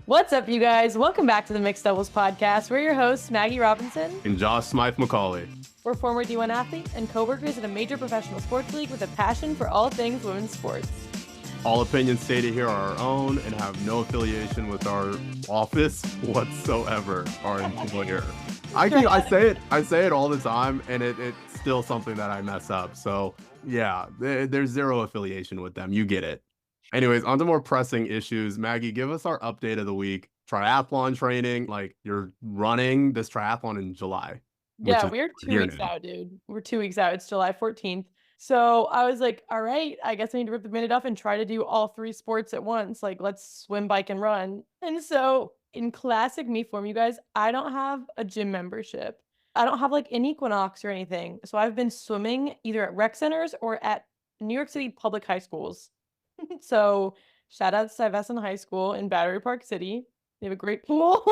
What's up, you guys? Welcome back to the Mixed Doubles Podcast. We're your hosts, Maggie Robinson and Josh Smythe-Macaulay. We're former D1 athletes and co-workers in a major professional sports league with a passion for all things women's sports. All opinions stated here are our own and have no affiliation with our office whatsoever, our employer. I say it all the time, and it's still something that I mess up. So yeah, there's zero affiliation with them. You get it. Anyways, on to more pressing issues. Maggie, give us our update of the week. Triathlon training, like you're running this triathlon in July. Yeah, we're 2 weeks out, dude. We're 2 weeks out. It's July 14th. So I was like, all right, I guess I need to rip the minute off and try to do all three sports at once. Like, let's swim, bike, and run. And so in classic me form, you guys, I don't have a gym membership. I don't have like an Equinox or anything. So I've been swimming either at rec centers or at New York City public high schools. So shout out to Stuyvesant High School in Battery Park City. They have a great pool.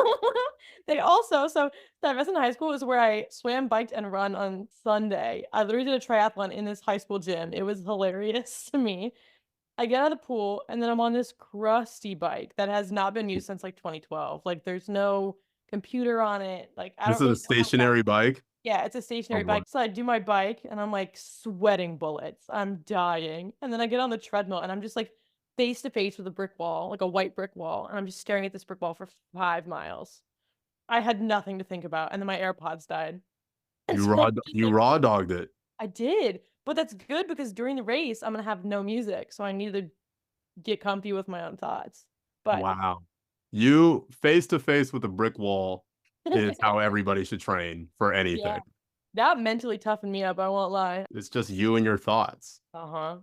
So Stuyvesant High School is where I swam, biked, and run on Sunday. I literally did a triathlon in this high school gym. It was hilarious to me. I get out of the pool and then I'm on this crusty bike that has not been used since like 2012. Like there's no computer on it. Like this is a stationary bike. Yeah, it's a stationary bike. So I do my bike and I'm like sweating bullets. I'm dying. And then I get on the treadmill and I'm just like face to face with a brick wall, like a white brick wall. And I'm just staring at this brick wall for 5 miles. I had nothing to think about. And then my AirPods died. You raw dogged it. I did. But that's good because during the race, I'm going to have no music. So I need to get comfy with my own thoughts. But wow. You face to face with a brick wall is how everybody should train for anything. Yeah. That mentally toughened me up, I won't lie. It's just you and your thoughts. But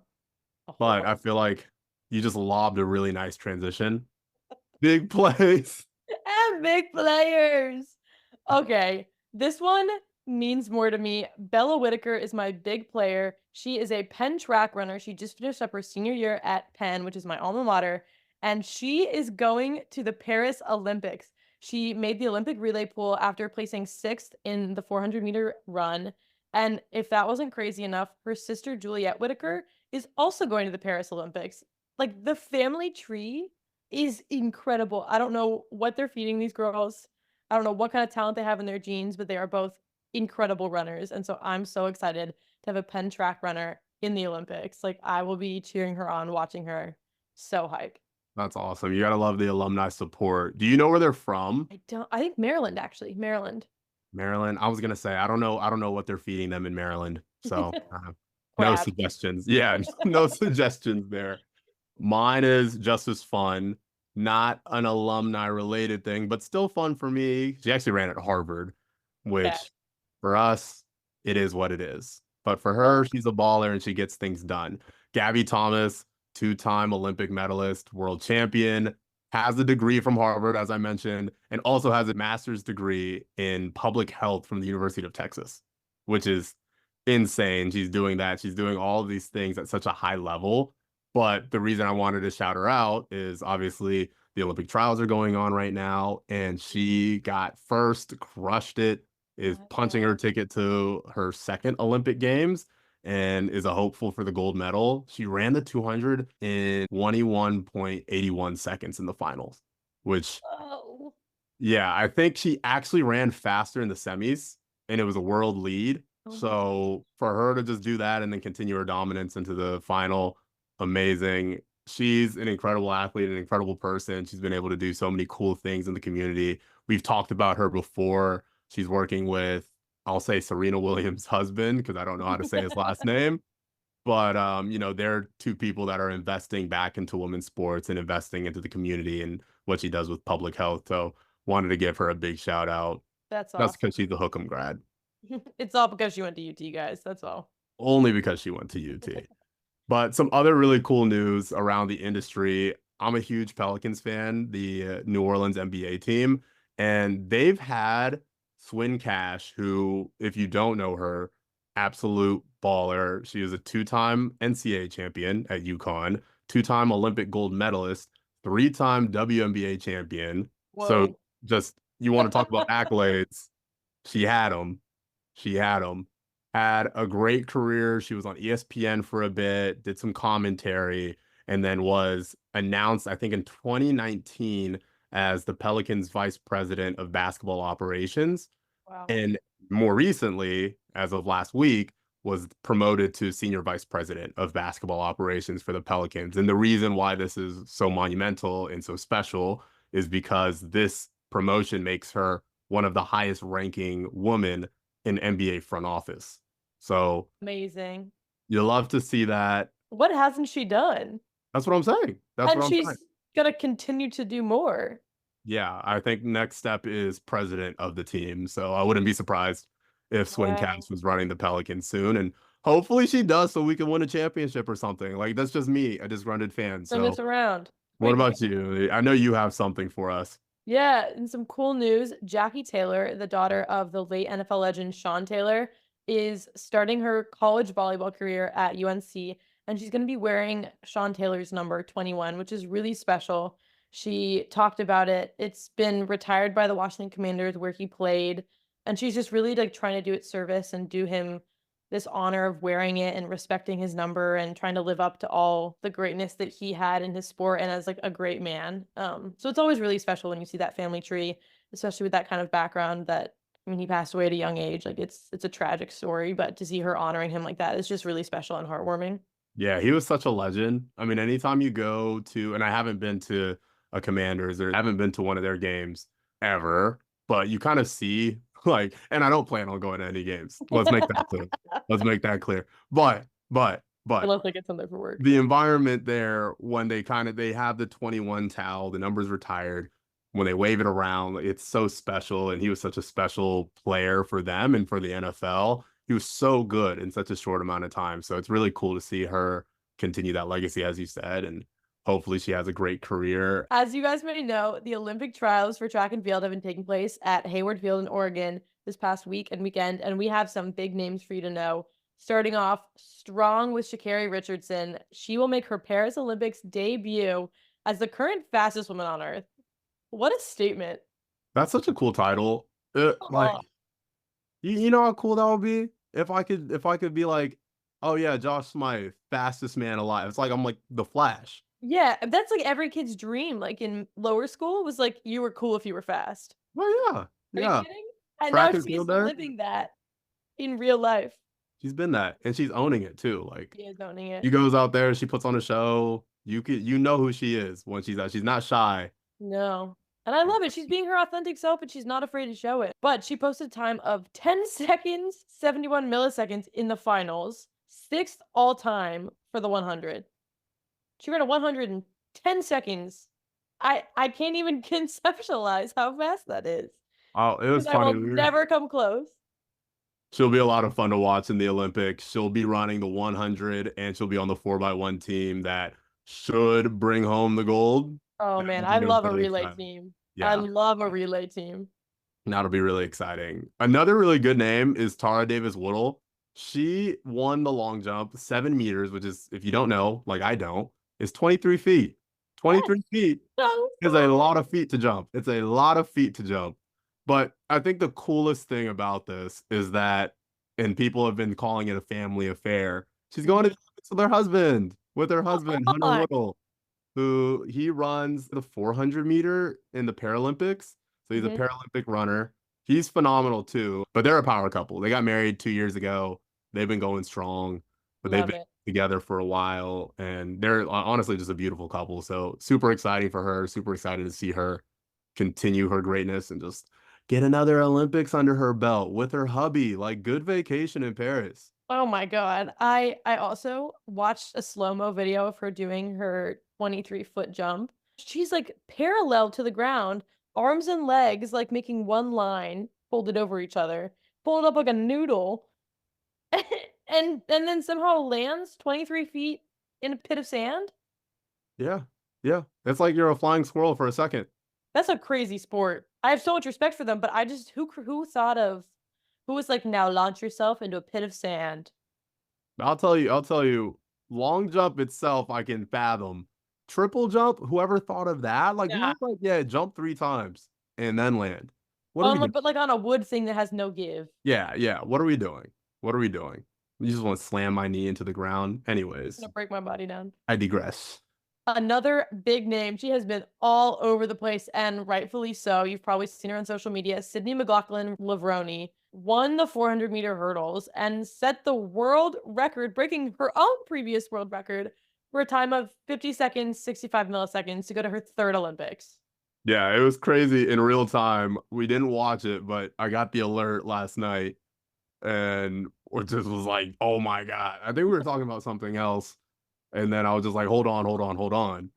I feel like you just lobbed a really nice transition. Big plays. And big players. Okay, this one means more to me. Bella Whittaker is my big player. She is a Penn track runner. She just finished up her senior year at Penn, which is my alma mater, and she is going to the Paris Olympics. She made the Olympic relay pool after placing 6th in the 400-meter run. And if that wasn't crazy enough, her sister Juliette Whittaker is also going to the Paris Olympics. Like, the family tree is incredible. I don't know what they're feeding these girls. I don't know what kind of talent they have in their genes, but they are both incredible runners. And so I'm so excited to have a Penn track runner in the Olympics. Like, I will be cheering her on, watching her. So hype. That's awesome. You got to love the alumni support. Do you know where they're from? I think Maryland, actually. Maryland. I was going to say, I don't know what they're feeding them in Maryland. So no suggestions. Yeah, no suggestions there. Mine is just as fun. Not an alumni related thing, but still fun for me. She actually ran at Harvard, which for us, it is what it is. But for her, she's a baller and she gets things done. Gabby Thomas, 2-time Olympic medalist, world champion, has a degree from Harvard, as I mentioned, and also has a master's degree in public health from the University of Texas, which is insane. She's doing that. She's doing all of these things at such a high level. But the reason I wanted to shout her out is obviously the Olympic trials are going on right now, and she got first, crushed it, is punching her ticket to her second Olympic Games, and is a hopeful for the gold medal. She ran the 200 in 21.81 seconds in the finals, which, yeah, I think she actually ran faster in the semis, and it was a world lead. So for her to just do that and then continue her dominance into the final, amazing. She's an incredible athlete, an incredible person. She's been able to do so many cool things in the community. We've talked about her before. She's working with, I'll say, Serena Williams' husband, because I don't know how to say his last name. But, they're two people that are investing back into women's sports and investing into the community and what she does with public health. So wanted to give her a big shout out. That's awesome. That's because she's a Hookham grad. It's all because she went to UT, guys. That's all. Only because she went to UT. But some other really cool news around the industry. I'm a huge Pelicans fan, the New Orleans NBA team, and they've had Swin Cash, who, if you don't know her, absolute baller. She is a 2-time NCAA champion at UConn, 2-time Olympic gold medalist, 3-time WNBA champion. Whoa. So just, you want to talk about accolades. She had them. Had a great career. She was on ESPN for a bit, did some commentary, and then was announced, I think in 2019, as the Pelicans vice president of basketball operations. Wow. And more recently, as of last week, was promoted to senior vice president of basketball operations for the Pelicans. And the reason why this is so monumental and so special is because this promotion makes her one of the highest ranking women in NBA front office. So Amazing. you love to see that. What hasn't she done? That's what I'm saying. That's And what I'm saying. she's gonna continue to do more. Yeah, I think next step is president of the team. So I wouldn't be surprised if Swin Wow. Caps was running the Pelicans soon. And hopefully she does so we can win a championship or something. Like, that's just me, a disgruntled fan. Turn So this around. what Wait, about you? I know you have something for us. yeah, and some cool news. Jackie Taylor, the daughter of the late NFL legend Sean Taylor, is starting her college volleyball career at UNC, and she's going to be wearing Sean Taylor's number 21, which is really special. She talked about it. It's been retired by the Washington Commanders where he played, and she's just really like trying to do it service and do him this honor of wearing it and respecting his number and trying to live up to all the greatness that he had in his sport and as like a great man. So it's always really special when you see that family tree, especially with that kind of background that I mean he passed away at a young age. Like it's a tragic story, but to see her honoring him like that is just really special and heartwarming. Yeah, he was such a legend. I mean, anytime you go to, and I haven't been to a Commanders or haven't been to one of their games ever, but you kind of see like, and I don't plan on going to any games. Let's make that clear. Let's make that clear. But Unless I get something for work. the environment there when they have the 21 towel, the number's retired, when they wave it around, it's so special. And he was such a special player for them and for the NFL. He was so good in such a short amount of time. So it's really cool to see her continue that legacy, as you said, and hopefully she has a great career. As you guys may know, the Olympic trials for track and field have been taking place at Hayward Field in Oregon this past week and weekend, and we have some big names for you to know. Starting off strong with Sha'Carri Richardson. She will make her Paris Olympics debut as the current fastest woman on earth. What a statement. That's such a cool title. Like, you know how cool that would be if I could be like, oh yeah, Josh Smythe, fastest man alive. It's like I'm like the Flash. Yeah, that's like every kid's dream. Like in lower school was like you were cool if you were fast. Oh yeah, Are yeah. you kidding? And now Track and she's field there. living that in real life. She's been that, and she's owning it too. Like, She is owning it. she goes out there, she puts on a show. You know who she is when she's out. She's not shy. No. And I love it. She's being her authentic self and she's not afraid to show it. But she posted a time of 10 seconds, 71 milliseconds in the finals, sixth all time for the 100. She ran a 100 in 10 seconds. I can't even conceptualize how fast that is. Oh, it was I will funny. never come close. She'll be a lot of fun to watch in the Olympics. She'll be running the 100, and she'll be on the 4x1 team that should bring home the gold. Oh man, I That'll be love a really relay exciting. team. I Yeah, love a relay team. that'll be really exciting. Another really good name is Tara Davis Woodall. She won the long jump, 7 meters, which is, if you don't know, like I don't, is 23 feet. 23 feet is a lot of feet to jump. It's a lot of feet to jump. But I think the coolest thing about this is that, and people have been calling it a family affair, she's going to with her husband, Hunter Woodall, who he runs the 400 meter in the Paralympics. So he's a Paralympic runner. He's phenomenal too, but they're a power couple. They got married 2 years ago. They've been going strong, but they've been together for a while, and they're honestly just a beautiful couple. So super exciting for her. Super excited to see her continue her greatness and just get another Olympics under her belt with her hubby. Like, good vacation in Paris. Oh my god. I also watched a slow-mo video of her doing her 23-foot jump. She's like parallel to the ground, arms and legs like making one line, folded over each other, pulled up like a noodle, and then somehow lands 23 feet in a pit of sand. Yeah. Yeah. It's like you're a flying squirrel for a second. That's a crazy sport. I have so much respect for them, but I just who thought of who was like, now launch yourself into a pit of sand. I'll tell you, long jump itself, I can fathom. Triple jump, whoever thought of that? Like, Yeah. who's like, yeah, jump 3 times and then land. What are we doing? But like on a wood thing that has no give. Yeah, yeah. What are we doing? What are we doing? You just want to slam my knee into the ground. Anyways, I'm gonna break my body down. I digress. Another big name. She has been all over the place, and rightfully so. You've probably seen her on social media. Sydney McLaughlin-Lavroni won the 400-meter hurdles and set the world record, breaking her own previous world record for a time of 50 seconds, 65 milliseconds to go to her third Olympics. Yeah, it was crazy in real time. We didn't watch it, but I got the alert last night and it just was like, oh my God. I think we were talking about something else. And then I was just like, hold on, hold on, hold on.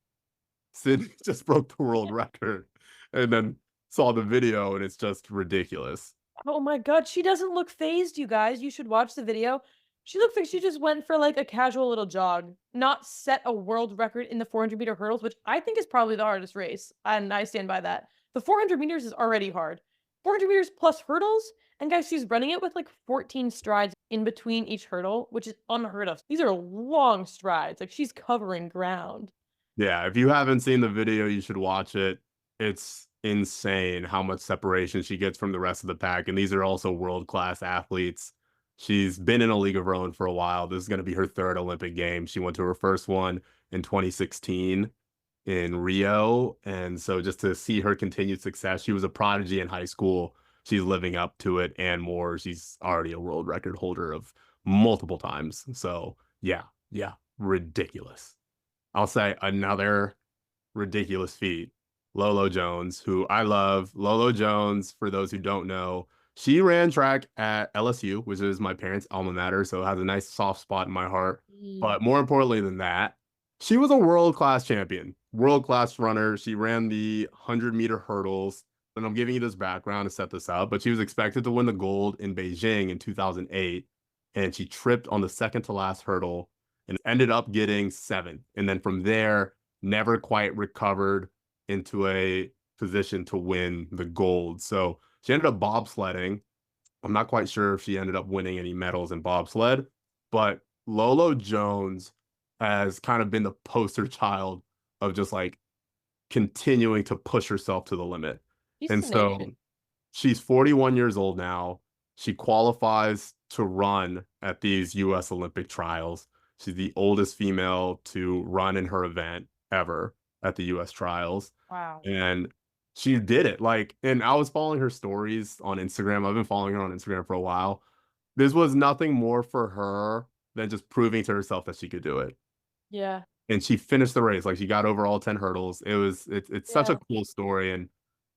Sydney just broke the world record. And then saw the video and it's just ridiculous. Oh my God, she doesn't look phased, you guys. You should watch the video. She looks like she just went for like a casual little jog, not set a world record in the 400-meter hurdles, which I think is probably the hardest race. And I stand by that. The 400 meters is already hard. 400 meters plus hurdles. And guys, she's running it with like 14 strides in between each hurdle, which is unheard of. These are long strides. Like she's covering ground. Yeah, if you haven't seen the video, you should watch it. It's insane how much separation she gets from the rest of the pack. And these are also world-class athletes. She's been in a league of her own for a while. This is going to be her third Olympic Games. She went to her first one in 2016 in Rio. And so just to see her continued success, she was a prodigy in high school. She's living up to it and more. She's already a world record holder of multiple times. So yeah, ridiculous. I'll say another ridiculous feat. Lolo Jones, who I love. Lolo Jones, for those who don't know, she ran track at LSU, which is my parents' alma mater, so it has a nice soft spot in my heart. But more importantly than that, she was a world-class champion, world-class runner. She ran the 100-meter hurdles. And I'm giving you this background to set this up, but she was expected to win the gold in Beijing in 2008, and she tripped on the second to last hurdle and ended up getting seventh. And then from there, never quite recovered into a position to win the gold. So she ended up bobsledding. I'm not quite sure if she ended up winning any medals in bobsled, but Lolo Jones has kind of been the poster child of just like continuing to push herself to the limit. And so she's 41 years old now. She qualifies to run at these US Olympic trials. She's the oldest female to run in her event ever at the US trials. Wow. And she did it. Like, and I was following her stories on Instagram. I've been following her on Instagram for a while. This was nothing more for her than just proving to herself that she could do it. Yeah. And she finished the race. Like she got over all 10 hurdles. It's such a cool story. And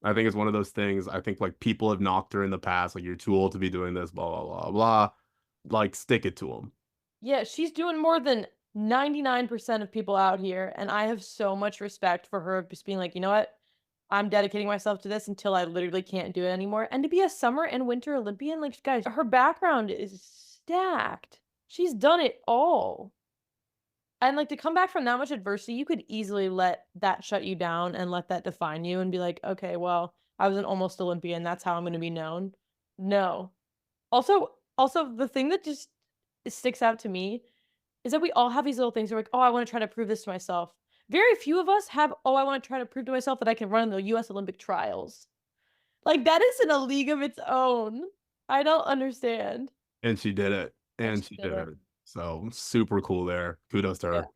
I think it's one of those things. I think like people have knocked her in the past, like you're too old to be doing this, blah, blah, blah, blah. Like stick it to them. Yeah, she's doing more than 99% of people out here. And I have so much respect for her just being like, you know what? I'm dedicating myself to this until I literally can't do it anymore. And to be a summer and winter Olympian, like, guys, her background is stacked. She's done it all. And like to come back from that much adversity, you could easily let that shut you down and let that define you and be like, okay, well, I was an almost Olympian. That's how I'm going to be known. No. Also, the thing that just sticks out to me is that we all have these little things where like, oh, I want to try to prove this to myself. Very few of us have, oh, I want to try to prove to myself that I can run in the US Olympic trials. Like that is in a league of its own. I don't understand. And she did it. And she did it. So super cool there. Kudos to her.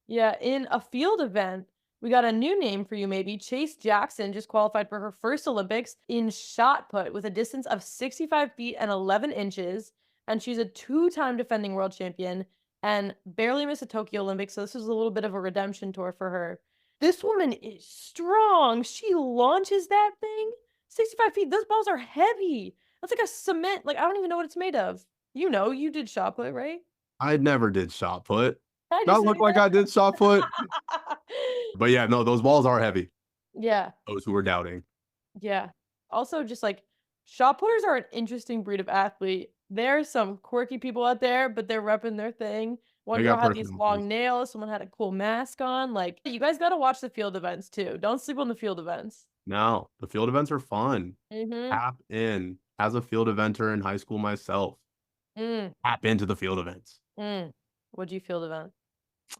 Yeah, in a field event, we got a new name for you maybe. Chase Jackson just qualified for her first Olympics in shot put with a distance of 65 feet and 11 inches. And she's a two-time defending world champion and barely missed a Tokyo Olympics. So this was a little bit of a redemption tour for her. This woman is strong. She launches that thing 65 feet. Those balls are heavy. That's like a cement. Like, I don't even know what it's made of. You know, you did shot put, right? I never did shot put. That looked like I did shot put. But yeah, no, those balls are heavy. Yeah. Those who are doubting. Yeah. Also, just like shot putters are an interesting breed of athlete. There's some quirky people out there, but they're repping their thing. One girl had these long nails. Someone had a cool mask on. Like, you guys got to watch the field events too. Don't sleep on the field events. No, the field events are fun. Tap in. As a field eventer in high school myself, tap into the field events. What'd you field event?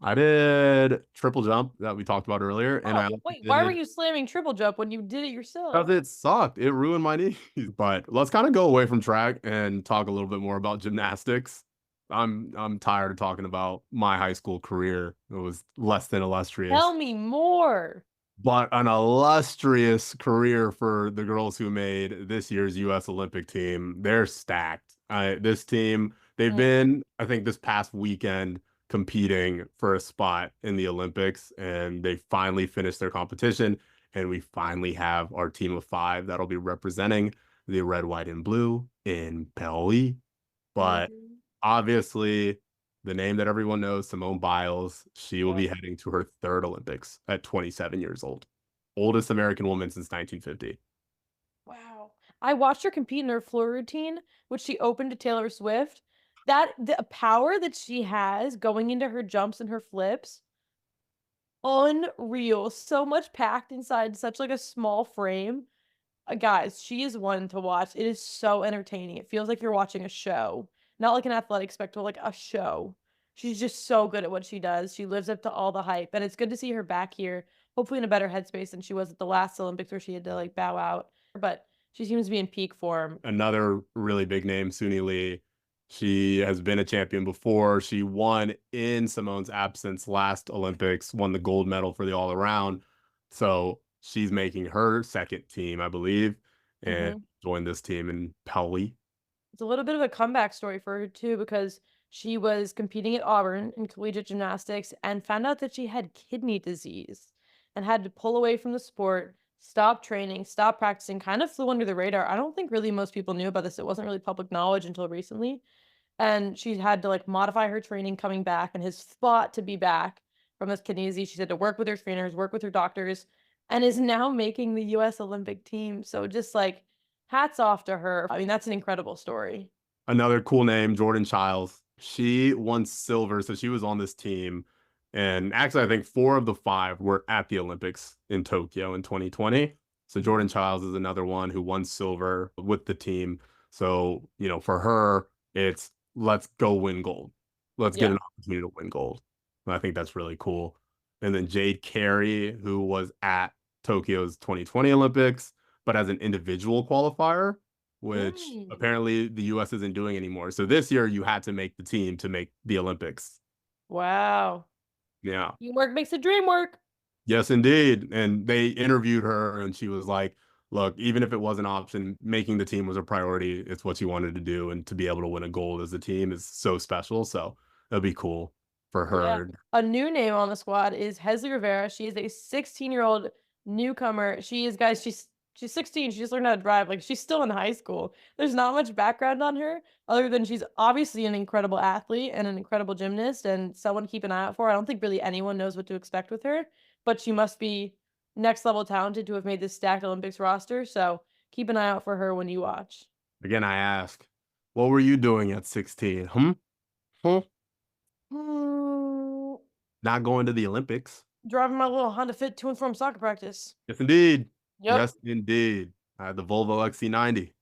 I did triple jump that we talked about earlier. Oh, and wait, why were you slamming triple jump when you did it yourself? Because it sucked. It ruined my knees. But let's kind of go away from track and talk a little bit more about gymnastics. I'm tired of talking about my high school career. It was less than illustrious, Tell me more. but an illustrious career for the girls who made this year's U.S. Olympic team. They're stacked. This team, they've Mm. been, I think, this past weekend competing for a spot in the Olympics, and they finally finished their competition. And we finally have our team of five that'll be representing the red, white, and blue in Paris. But Mhm. obviously, the name that everyone knows, Simone Biles, she will Yep. be heading to her third Olympics at 27 years old. Oldest American woman since 1950. Wow. I watched her compete in her floor routine, which she opened to Taylor Swift. That the power that she has going into her jumps and her flips, unreal. So much packed inside such like a small frame. Guys, she is one to watch. It is so entertaining. It feels like you're watching a show, not like an athletic spectacle, like a show. She's just so good at what she does. She lives up to all the hype, and it's good to see her back here, hopefully in a better headspace than she was at the last Olympics where she had to like bow out. But she seems to be in peak form. Another really big name, Suni Lee. She has been a champion before. She won in Simone's absence last Olympics, won the gold medal for the all around. So she's making her second team, I believe, and Hmm. joined this team in Paris. It's a little bit of a comeback story for her too, because she was competing at Auburn in collegiate gymnastics and found out that she had kidney disease and had to pull away from the sport, stop training, stop practicing, kind of flew under the radar. I don't think really most people knew about this. It wasn't really public knowledge until recently. And she had to like modify her training coming back and his spot to be back from this kidney disease. She had to work with her trainers, work with her doctors, and is now making the US Olympic team. So just like hats off to her. I mean, that's an incredible story. Another cool name, Jordan Childs. She won silver, so she was on this team. And actually, I think four of the five were at the Olympics in Tokyo in 2020. So Jordan Mhm. Childs is another one who won silver with the team. So, for her, it's let's go win gold. Let's get Yeah. an opportunity to win gold. And I think that's really cool. And then Jade Carey, who was at Tokyo's 2020 Olympics, but as an individual qualifier, which Mm. apparently the US isn't doing anymore. So this year you had to make the team to make the Olympics. Wow. Yeah. Teamwork makes the dream work. Yes, indeed. And they interviewed her and she was like, look, even if it was an option, making the team was a priority. It's what she wanted to do. And to be able to win a gold as a team is so special. So it'll be cool for Yeah. her. A new name on the squad is Hesley Rivera. She is a 16-year-old newcomer. She is, guys, she's 16. She just learned how to drive. Like she's still in high school. There's not much background on her other than she's obviously an incredible athlete and an incredible gymnast and someone to keep an eye out for. I don't think really anyone knows what to expect with her, but she must be next level talented to have made this stacked Olympics roster. So keep an eye out for her when you watch. Again, I ask, what were you doing at 16? Hmm? Hmm, Not going to the Olympics. driving my little Honda Fit to and from soccer practice. Yes, indeed. Yep. Yes, indeed. I had the Volvo XC90.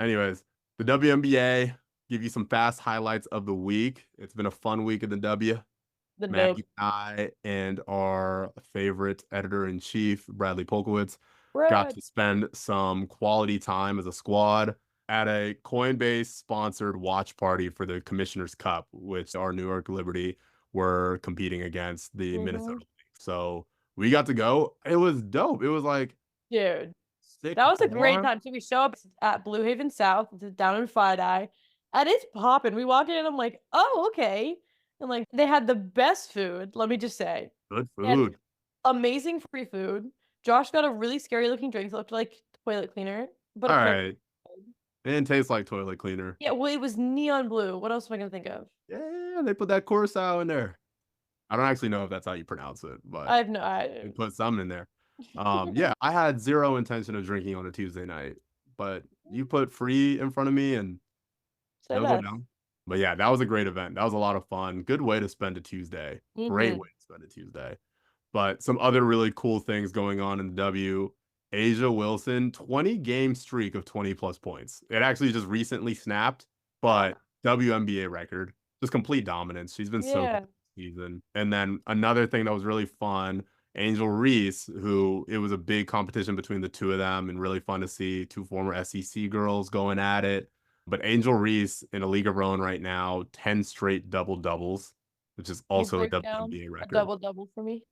Anyways, the WNBA, give you some fast highlights of the week. It's been a fun week in the W. The dope. Maggie and I and our favorite editor in chief, Bradley Polkowitz, got Brad. to spend some quality time as a squad at a Coinbase sponsored watch party for the Commissioner's Cup, which our New York Liberty were competing against the Minnesota Mhm. League. So we got to go. It was dope. It was like Dude, sick that was a great bar. time too. We show up at Blue Haven South, down in Eye, and it's popping. We walk in and I'm like, "Oh, okay." And like they had the best food, let me just say. Good They had food. amazing free food. Josh got a really scary looking drink that looked like toilet cleaner, but All apparently right. It didn't taste like toilet cleaner. yeah, well, it was neon blue. What else am I gonna think of? Yeah, they put that curacao in there. I don't actually know if that's how you pronounce it, but I have no they I put some in there. Yeah, I had zero intention of drinking on a Tuesday night, but you put free in front of me and say it'll go less. down. But yeah, that was a great event. That was a lot of fun. Good way to spend a Tuesday. Great Mhm. way to spend a Tuesday. But some other really cool things going on in the W. Asia Wilson, 20 game streak of 20 plus points. It actually just recently snapped, Wow. but WNBA record, just complete dominance. She's been so good Yeah. this season. And then another thing that was really fun, Angel Reese, who it was a big competition between the two of them and really fun to see two former SEC girls going at it. But Angel Reese in a league of her own right now, 10 straight double doubles, which is Can you also a break down WNBA a record. double-double for me?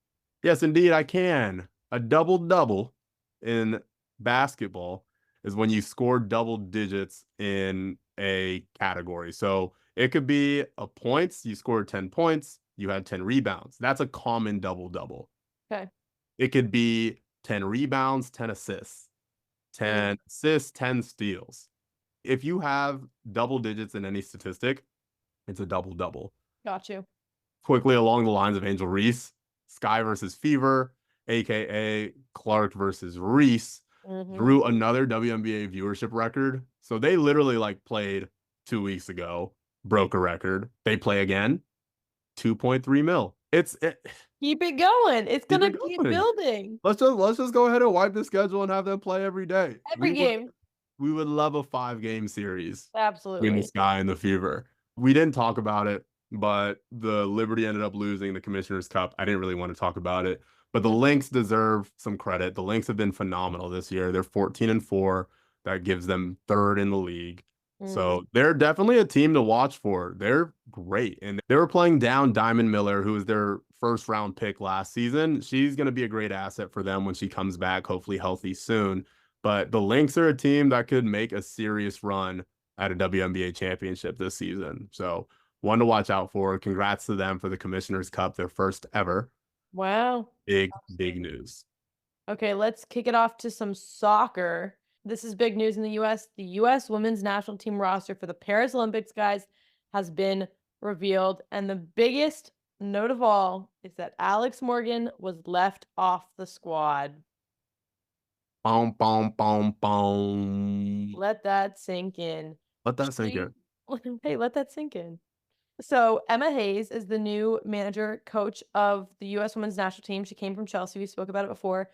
Yes, indeed, I can. A double double in basketball is when you score double digits in a category. So it could be a points, you scored 10 points, you had 10 rebounds. That's a common double double. Okay. It could be 10 rebounds, 10 assists, Mm, 10 assists, 10 steals. If you have double digits in any statistic, it's a double double. got you. Quickly along the lines of Angel Reese, Sky versus Fever, aka Clark versus Reese, Mm-hmm. drew another WNBA viewership record. So they literally like played 2 weeks ago, broke a record. They play again, 2.3 mil. Keep it going. It's Keep gonna it keep going. building. Let's just go ahead and wipe the schedule and have them play every day. Every game. We would love a 5 game series between the Absolutely. Sky and the Fever. We didn't talk about it, but the Liberty ended up losing the Commissioner's Cup. I didn't really want to talk about it, but the Lynx deserve some credit. The Lynx have been phenomenal this year. They're 14-4. That gives them third in the league. Mm. So they're definitely a team to watch for. They're great. And they were playing down Diamond Miller, who was their first round pick last season. She's going to be a great asset for them when she comes back, hopefully healthy soon. But the Lynx are a team that could make a serious run at a WNBA championship this season. So one to watch out for. Congrats to them for the Commissioner's Cup, their first ever. Wow. Big news. Okay, let's kick it off to some soccer. This is big news in the US. The US women's national team roster for the Paris Olympics, guys, has been revealed. And the biggest note of all is that Alex Morgan was left off the squad. Boom, boom, boom, boom. Let that sink in. Let that sink in. Hey, let that sink in. So Emma Hayes is the new manager coach of the U.S. women's national team. She came from Chelsea. We spoke about it before.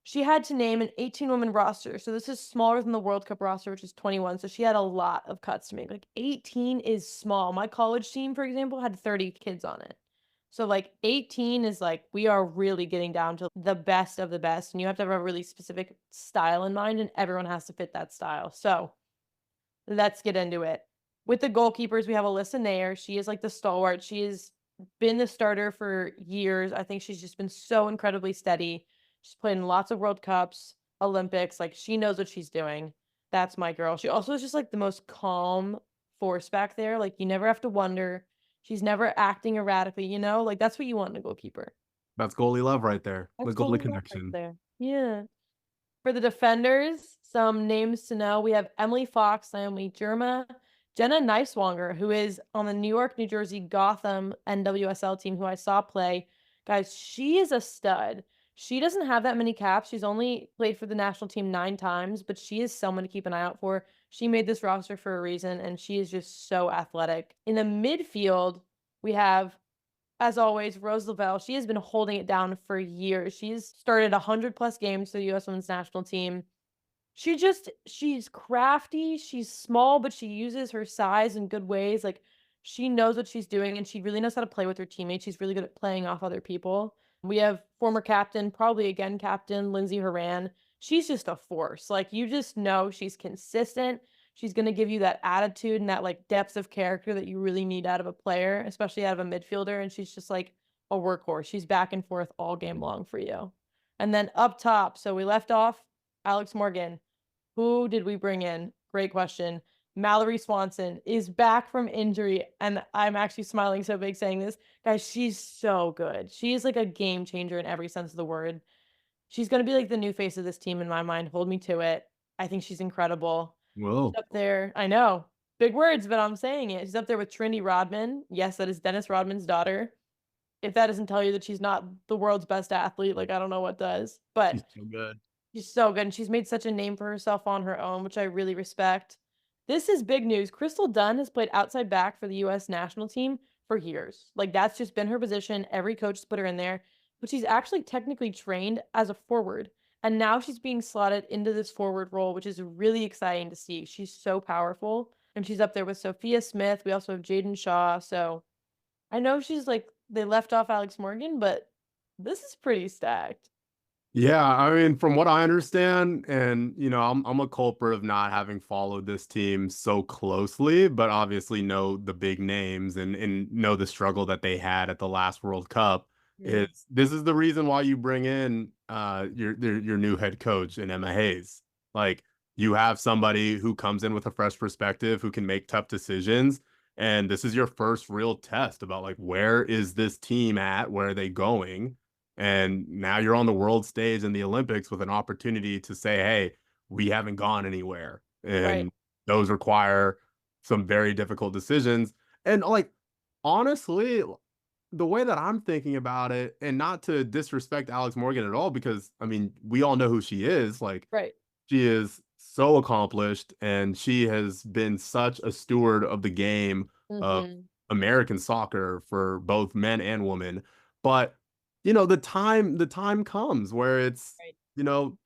She had to name an 18-woman roster. So this is smaller than the World Cup roster, which is 21. So she had a lot of cuts to make. Like 18 is small. My college team, for example, had 30 kids on it. So like 18 is like, we are really getting down to the best of the best. And you have to have a really specific style in mind, and everyone has to fit that style. So let's get into it. With the goalkeepers, we have Alyssa Nair. She is like the stalwart. She has been the starter for years. I think she's just been so incredibly steady. She's played in lots of World Cups, Olympics. Like, she knows what she's doing. That's my girl. She also is just like the most calm force back there. Like, you never have to wonder. She's never acting erratically, you know? Like, that's what you want in a goalkeeper. That's goalie love right there. That's The goalie goalie love right connection. there. Yeah. For the defenders, some names to know. We have Emily Fox, Naomi Germa, Jenna Neiswanger, who is on the New York, New Jersey, Gotham NWSL team, who I saw play. Guys, she is a stud. She doesn't have that many caps. She's only played for the national team 9 times, but she is someone to keep an eye out for. She made this roster for a reason, and she is just so athletic. In the midfield, we have, as always, Rose Lavelle. She has been holding it down for years. She's started 100+ games for the U.S. women's national team. She's crafty. She's small, but she uses her size in good ways. Like, she knows what she's doing, and she really knows how to play with her teammates. She's really good at playing off other people. We have former captain, probably again captain, Lindsay Horan. She's just a force. Like, you just know she's consistent. She's going to give you that attitude and that like depth of character that you really need out of a player, especially out of a midfielder. And she's just like a workhorse. She's back and forth all game long for you. And then up top, so we left off Alex Morgan. Who did we bring in? Great question. Mallory Swanson is back from injury, and I'm actually smiling so big saying this. Guys, she's so good. She is like a game changer in every sense of the word. She's going to be like the new face of this team in my mind. Hold me to it. I think she's incredible. Whoa. She's up there. I know. Big words, but I'm saying it. She's up there with Trinity Rodman. Yes, that is Dennis Rodman's daughter. If that doesn't tell you that she's not the world's best athlete, like, I don't know what does. But She's so good. she's so good, and she's made such a name for herself on her own, which I really respect. This is big news. Crystal Dunn has played outside back for the U.S. national team for years. Like, that's just been her position. Every coach has put her in there. But she's actually technically trained as a forward. And now she's being slotted into this forward role, which is really exciting to see. She's so powerful. And she's up there with Sophia Smith. We also have Jaden Shaw. So I know she's like, they left off Alex Morgan, but this is pretty stacked. Yeah, I mean, from what I understand, and I'm a culprit of not having followed this team so closely, but obviously know the big names and know the struggle that they had at the last World Cup. Mm. Is this is the reason why you bring in your new head coach in Emma Hayes. Like you have somebody who comes in with a fresh perspective, who can make tough decisions, and this is your first real test about like where is this team at, where are they going? And now you're on the world stage in the Olympics with an opportunity to say, hey, we haven't gone anywhere. Right. And those require some very difficult decisions. And like, honestly, the way that I'm thinking about it, and not to disrespect Alex Morgan at all, because I mean, we all know who she is. Like, Right. she is so accomplished and she has been such a steward of the game of Hmm. American soccer for both men and women. But the time comes where it's, Right. you know,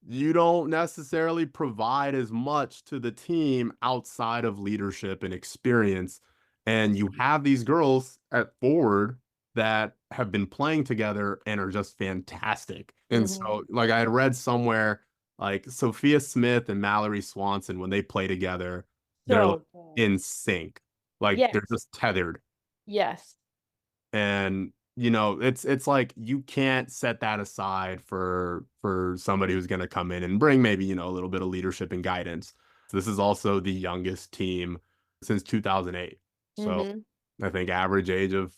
you don't necessarily provide as much to the team outside of leadership and experience. And you have these girls at forward that have been playing together and are just fantastic. And Hmm. so, like, I had read somewhere, like Sophia Smith and Mallory Swanson, when they play together, they're like So good. in sync. Like they're Yes. just tethered. Yes. And it's like you can't set that aside for somebody who's going to come in and bring maybe a little bit of leadership and guidance. This is also the youngest team since 2008, so Hmm. I think average age of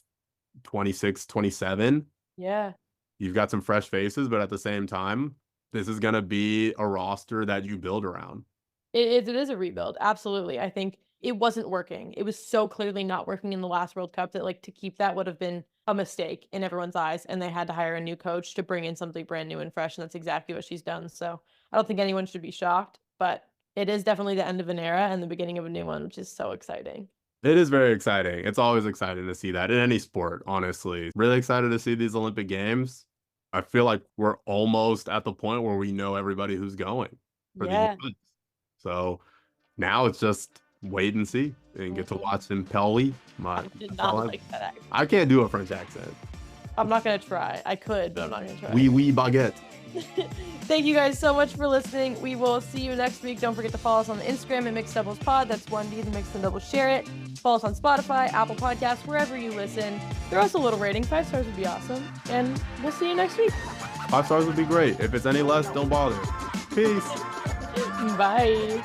26, 27. Yeah. You've got some fresh faces, but at the same time this is going to be a roster that you build around. It is a rebuild, absolutely. I think it wasn't working. It was so clearly not working in the last World Cup that, like, to keep that would have been a mistake in everyone's eyes, and they had to hire a new coach to bring in something brand new and fresh, and that's exactly what she's done, so I don't think anyone should be shocked, but it is definitely the end of an era and the beginning of a new one, which is so exciting. It is very exciting. It's always exciting to see that in any sport, honestly. Really excited to see these Olympic Games. I feel like we're almost at the point where we know everybody who's going for the Yeah. US. So now it's just wait and see and get to Mhm. watch them Pelly. I did not like that I accent. can't do a French accent. I'm not gonna try. I could, but I'm not gonna try. Oui, oui, baguette. Thank you guys so much for listening. We will see you next week. Don't forget to follow us on the Instagram at Mixed Doubles Pod. That's 1D, the Mixed and Doubles. Share it. Follow us on Spotify, Apple Podcasts, wherever you listen. Throw us a little rating. 5 stars would be awesome. And we'll see you next week. 5 stars would be great. If it's any less, don't bother. Peace. Bye.